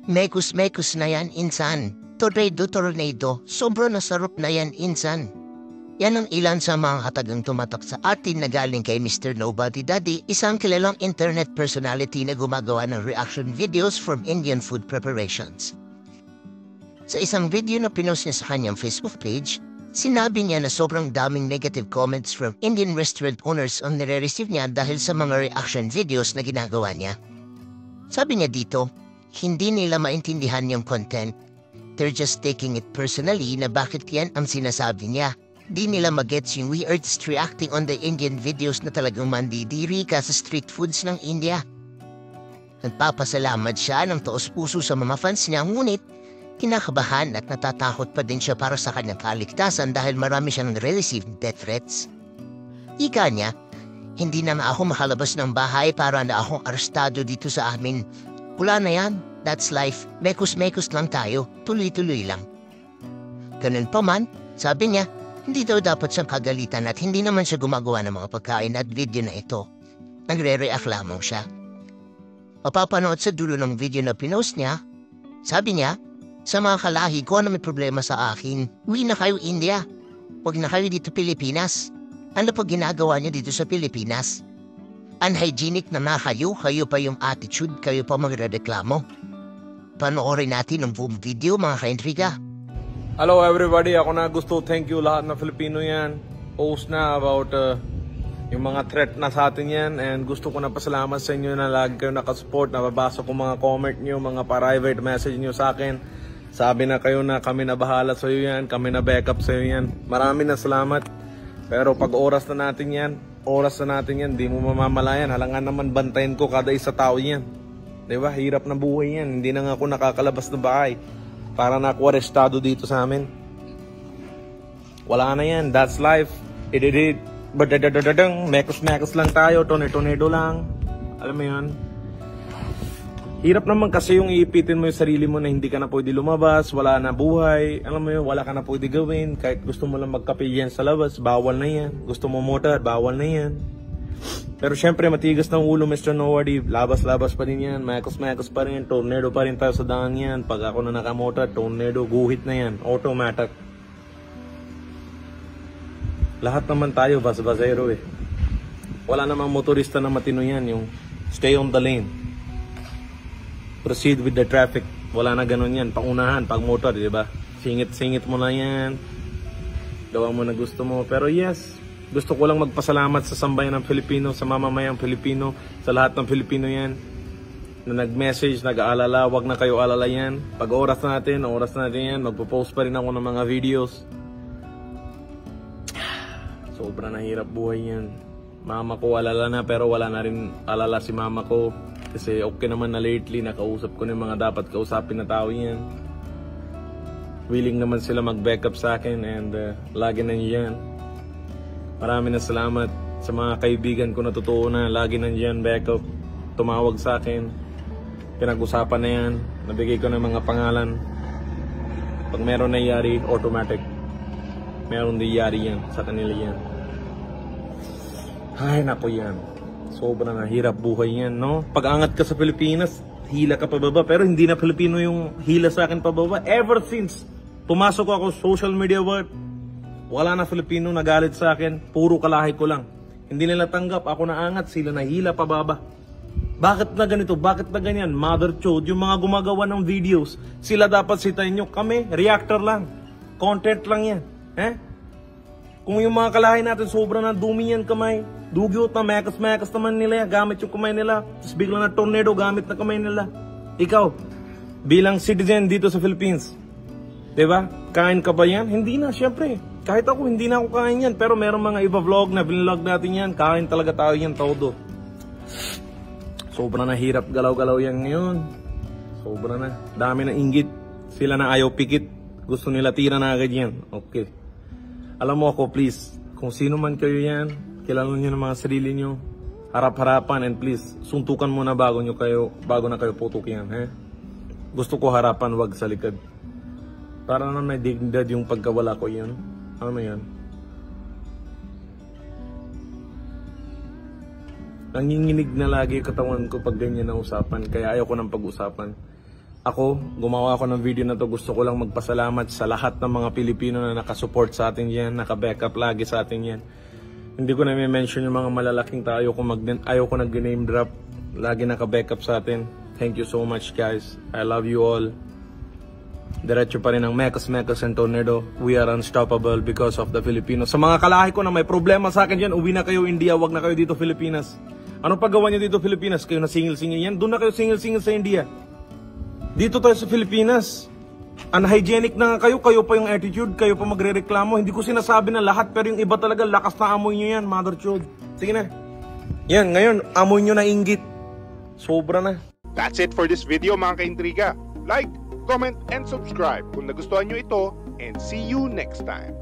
Mekus-mekus na yan, insan. Tornado, sobrang nasarap na yan, insan. Yan ang ilan sa mga katagang tumatak sa atin na galing kay Mr. Nobody Daddy, isang kilalang internet personality na gumagawa ng reaction videos from Indian food preparations. Sa isang video na pinost niya sa kanyang Facebook page, sinabi niya na sobrang daming negative comments from Indian restaurant owners ang nire-receive niya dahil sa mga reaction videos na ginagawa niya. Sabi niya dito, hindi nila maintindihan yung content. They're just taking it personally na bakit yan ang sinasabi niya. Di nila magets yung weird reacting on the Indian videos na talagang mandidiri ka sa street foods ng India. Nagpapasalamat siya ng taos puso sa mga fans niya, ngunit kinakabahan at natatakot pa din siya para sa kanyang kaligtasan dahil marami siyang receive death threats. Ika niya, hindi na ako makalabas ng bahay para na akong arestado dito sa amin. Wala na yan, that's life, mekus-mekus lang tayo, tuloy-tuloy lang. Ganun pa man, sabi niya, hindi daw dapat siyang kagalitan at hindi naman siya gumagawa ng mga pagkain at video na ito. Nagre-react lamang siya. Mapapanood sa dulo ng video na pinost niya, sabi niya, sa mga kalahi ko na may problema sa akin, uwi na kayo India. Huwag na kayo dito Pilipinas. Ano pa ginagawa niyo dito sa Pilipinas? Unhygienic na kayo pa yung attitude, kayo pa magre-reklamo. Panoorin natin ang buong video mga kaintriga. Hello everybody, ako na gusto thank you lahat na Filipino yan. Post na about yung mga threat na sa atin yan, and gusto ko na pasalamat sa inyo na lagi kayo nakasupport, nababasa ko mga comment nyo, mga private message nyo sa akin. Sabi na kayo na kami na bahala sa iyo yan, kami na backup sa iyo yan. Marami na salamat. Pero pag oras na natin yan, di mo mamamalayan. Halangan naman bantayan ko kada isa tao yan. Diba? Hirap na buhay yan. Hindi na nga ako nakakalabas ng bahay. Para na ako arestado dito sa amin. Wala na yan. That's life. Ididid. Badadadadadang. Mekos-mekos lang tayo. Tornado lang. Alam mo yun? Hirap naman kasi yung iipitin mo yung sarili mo na hindi ka na pwede lumabas. Wala na buhay. Alam mo yun? Wala ka na pwede gawin. Kahit gusto mo lang magkape yan sa labas, bawal na yan. Gusto mo motor, bawal na yan. Pero syempre matigas ng ulo Mr. Nobody, labas-labas pa din yan, mekos-mekos pa rin, tornado pa rin tayo sa daan yan. Pag ako na nakamotor, tornado, guhit na yan, automatic. Lahat naman tayo bas-basero eh. Wala namang motorista na matino yan, yung stay on the lane. Proceed with the traffic. Wala na ganun yan, pangunahan, pag motor, di ba? Singit-singit mo na yan. Gawa mo na gusto mo, pero yes. Gusto ko lang magpasalamat sa sambayan ng Pilipino, sa mamamayang Pilipino, sa lahat ng Pilipino yan na nag-message, nag-aalala. Wag na kayo alala yan. Pag oras natin yan, magpo-post pa rin ako ng mga videos. Sobra na hirap buhay yan. Mama ko alala na, pero wala na rin alala si mama ko. Kasi okay naman na lately, nakausap ko na yung mga dapat kausapin na tao yan. Willing naman sila mag-backup sa akin, and lagi nandiyan. Marami na salamat sa mga kaibigan ko na totoo na lagi nandiyan, backup, tumawag sa akin. Pinag-usapan na yan, nabigay ko ng mga pangalan. Pag meron nangyari, automatic. Meron nangyari yan sa kanila yan. Ay, naku yan. Sobra na hirap buhay yan, no? Pag angat ka sa Pilipinas, hila ka pababa. Pero hindi na Pilipino yung hila sa akin pababa. Ever since pumasok ako social media world, wala na Filipino nagalit sa akin, puro kalahi ko lang. Hindi nila tanggap, ako naangat, sila nahila pababa. Bakit na ganito? Bakit na ganyan? Mother chode, yung mga gumagawa ng videos, sila dapat sitayin nyo. Kami, reactor lang. Content lang yan. Kung yung mga kalahi natin, sobrang na dumi yan kamay. Dugyot na, mekas-mekas naman nila yan. Gamit yung kamay nila. Tapos biglang na tornado, gamit na kamay nila. Ikaw, bilang citizen dito sa Philippines, diba? Kain ka ba yan? Hindi na, syempre. Kahit ako, hindi na ako kain yan. Pero meron mga iba vlog na binlog natin yan. Kain talaga tayo yan, todo. Sobra na hirap galaw-galaw yan ngayon. Sobra na. Dami na inggit. Sila na ayaw pikit. Gusto nila tira na agad yan. Okay. Alam mo ako, please. Kung sino man kayo yan, kilala nyo ng mga sarili nyo. Harap-harapan, and please, suntukan muna bago na kayo putok yan. Gusto ko harapan, wag sa likod. Para na may dignidad yung pagkawala ko yan. Ano mo yan? Nanginginig na lagi katawan ko pag ganyan na usapan. Kaya ayaw ko ng pag-usapan. Ako, gumawa ako ng video na to. Gusto ko lang magpasalamat sa lahat ng mga Pilipino na nakasupport sa atin yan, naka-backup lagi sa atin yan. Hindi ko na mention yung mga malalaking tao. Ayaw ko nag-name drop. Lagi naka-backup sa atin. Thank you so much, guys. I love you all. Diretso pa rin ang Mekos and Tornado. We are unstoppable because of the Filipinos. Sa mga kalahi ko na may problema sa akin dyan, uwi na kayo India, wag na kayo dito Pilipinas. Ano paggawa nyo dito Pilipinas? Kayo na singil-singil yan? Doon na kayo singil-singil sa India. Dito tayo sa Pilipinas. Unhygienic na nga kayo pa yung attitude, kayo pa magre-reklamo. Hindi ko sinasabi na lahat, pero yung iba talaga, lakas na amoy nyo yan, mother chod. Sige na. Yan, ngayon, amoy nyo na inggit. Sobra na. That's it for this video mga kaintriga. Like, comment, and subscribe kung nagustuhan nyo ito, and see you next time.